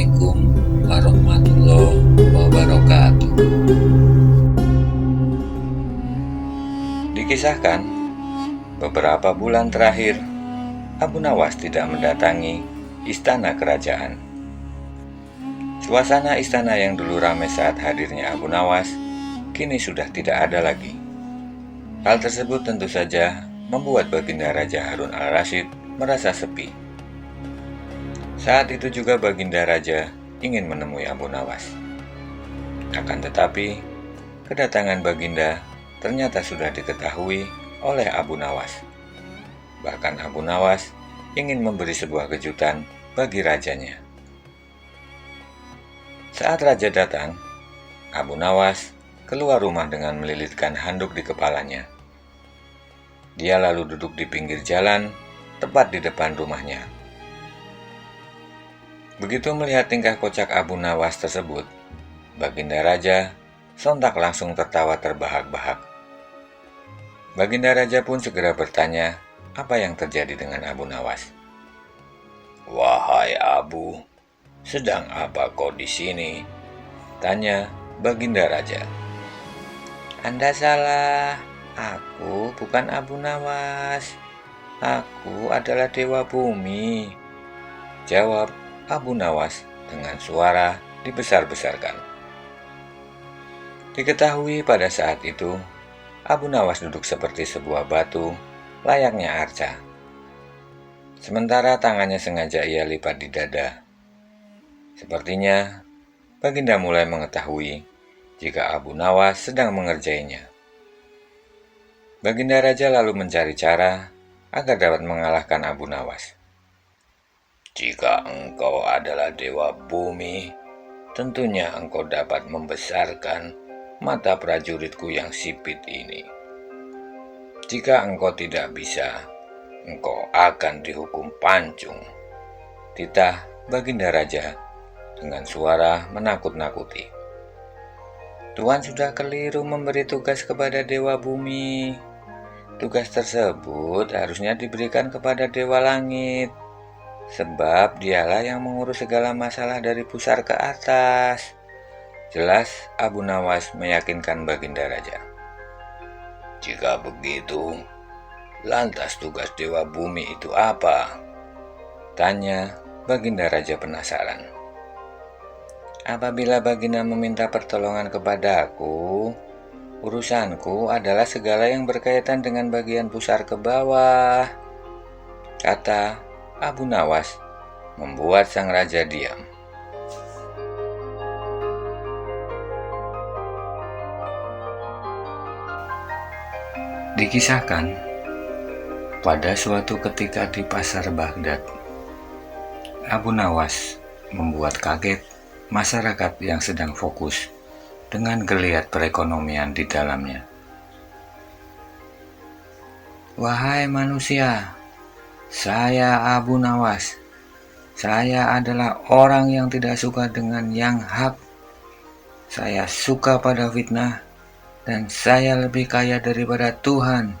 Assalamualaikum warahmatullahi wabarakatuh. Dikisahkan, beberapa bulan terakhir, Abu Nawas tidak mendatangi istana kerajaan. Suasana istana yang dulu ramai saat hadirnya Abu Nawas, kini sudah tidak ada lagi. Hal tersebut tentu saja membuat Baginda Raja Harun al-Rasyid merasa sepi. Saat itu juga Baginda Raja ingin menemui Abu Nawas. Akan tetapi, kedatangan Baginda ternyata sudah diketahui oleh Abu Nawas. Bahkan Abu Nawas ingin memberi sebuah kejutan bagi rajanya. Saat raja datang, Abu Nawas keluar rumah dengan melilitkan handuk di kepalanya. Dia lalu duduk di pinggir jalan, tepat di depan rumahnya. Begitu melihat tingkah kocak Abu Nawas tersebut, Baginda Raja sontak langsung tertawa terbahak-bahak. Baginda Raja pun segera bertanya apa yang terjadi dengan Abu Nawas. "Wahai Abu, sedang apa kau di sini?" tanya Baginda Raja. "Anda salah, aku bukan Abu Nawas. Aku adalah Dewa Bumi," jawab Abu Nawas dengan suara dibesar-besarkan. Diketahui pada saat itu, Abu Nawas duduk seperti sebuah batu, layaknya arca. Sementara tangannya sengaja ia lipat di dada. Sepertinya, Baginda mulai mengetahui jika Abu Nawas sedang mengerjainya. Baginda Raja lalu mencari cara agar dapat mengalahkan Abu Nawas. "Jika engkau adalah Dewa Bumi, tentunya engkau dapat membesarkan mata prajuritku yang sipit ini. Jika engkau tidak bisa, engkau akan dihukum pancung," titah Baginda Raja dengan suara menakut-nakuti. "Tuan sudah keliru memberi tugas kepada Dewa Bumi. Tugas tersebut harusnya diberikan kepada Dewa Langit, sebab dialah yang mengurus segala masalah dari pusar ke atas," jelas Abu Nawas meyakinkan Baginda Raja. "Jika begitu, lantas tugas Dewa Bumi itu apa?" tanya Baginda Raja penasaran. "Apabila Baginda meminta pertolongan kepadaku, urusanku adalah segala yang berkaitan dengan bagian pusar ke bawah," kata Abu Nawas, membuat sang raja diam. Dikisahkan, pada suatu ketika di pasar Baghdad, Abu Nawas membuat kaget masyarakat yang sedang fokus dengan geliat perekonomian di dalamnya. "Wahai manusia, saya Abu Nawas. Saya adalah orang yang tidak suka dengan yang hak. Saya suka pada fitnah, dan saya lebih kaya daripada Tuhan,"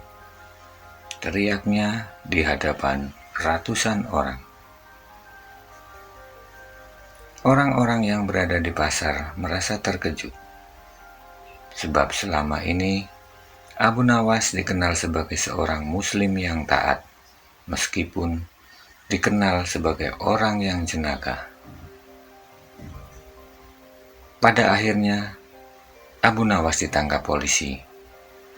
teriaknya di hadapan ratusan orang. Orang-orang yang berada di pasar merasa terkejut, sebab selama ini Abu Nawas dikenal sebagai seorang muslim yang taat, meskipun dikenal sebagai orang yang jenaka. Pada akhirnya, Abu Nawas ditangkap polisi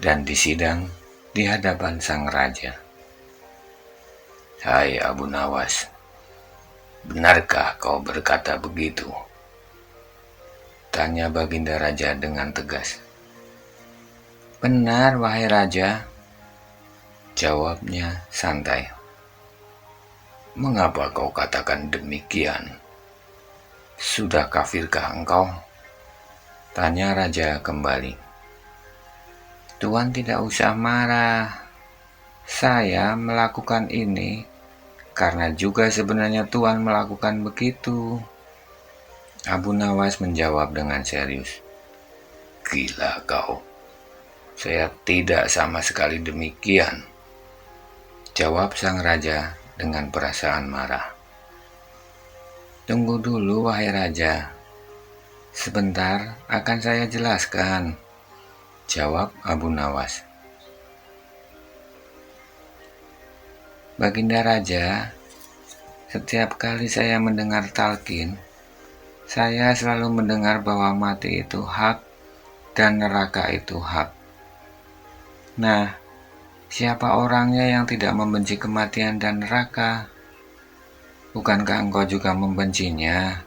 dan disidang di hadapan sang raja. "Hai Abu Nawas, benarkah kau berkata begitu?" tanya Baginda Raja dengan tegas. "Benar, wahai raja," jawabnya santai. "Mengapa kau katakan demikian? Sudah kafirkah engkau?" tanya raja kembali. "Tuan tidak usah marah. Saya melakukan ini karena juga sebenarnya Tuan melakukan begitu," Abu Nawas menjawab dengan serius. "Gila kau. Saya tidak sama sekali demikian," jawab sang raja dengan perasaan marah. Tunggu dulu, wahai raja. Sebentar akan saya jelaskan, jawab Abu Nawas. Baginda Raja, setiap kali saya mendengar talqin, saya selalu mendengar bahwa mati itu hak dan neraka itu hak. Nah, siapa orangnya yang tidak membenci kematian dan neraka? Bukankah engkau juga membencinya?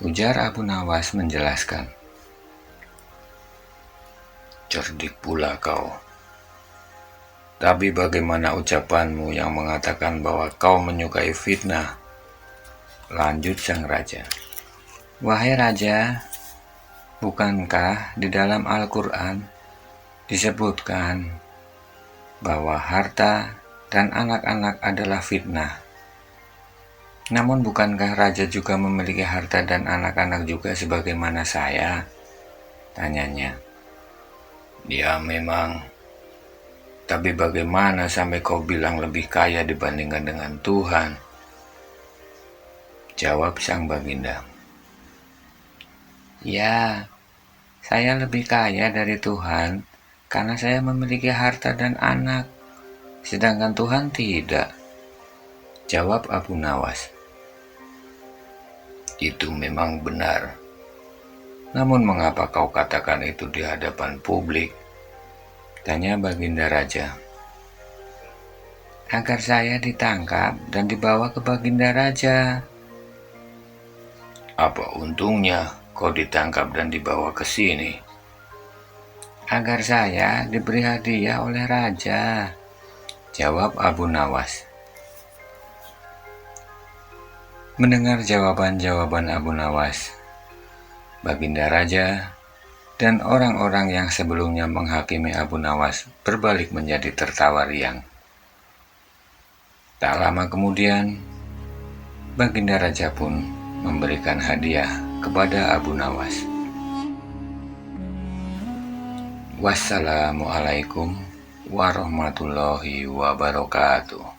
Ujar Abu Nawas menjelaskan. Cerdik pula kau. Tapi bagaimana ucapanmu yang mengatakan bahwa kau menyukai fitnah? Lanjut sang raja. Wahai raja, bukankah di dalam Al-Quran disebutkan bahwa harta dan anak-anak adalah fitnah? Namun bukankah raja juga memiliki harta dan anak-anak juga sebagaimana saya? Tanyanya. Ya memang, tapi bagaimana sampai kau bilang lebih kaya dibandingkan dengan Tuhan? Jawab sang baginda. Ya, saya lebih kaya dari Tuhan karena saya memiliki harta dan anak, sedangkan Tuhan tidak. Jawab Abu Nawas. Itu memang benar. Namun mengapa kau katakan itu di hadapan publik? Tanya baginda raja. Agar saya ditangkap dan dibawa ke baginda raja. Apa untungnya kau ditangkap dan dibawa ke sini? Agar saya diberi hadiah oleh raja. Jawab Abu Nawas. Mendengar jawaban-jawaban Abu Nawas, baginda raja dan orang-orang yang sebelumnya menghakimi Abu Nawas berbalik menjadi tertawa riang. Tak lama kemudian, baginda raja pun memberikan hadiah kepada Abu Nawas. Wassalamualaikum warahmatullahi wabarakatuh.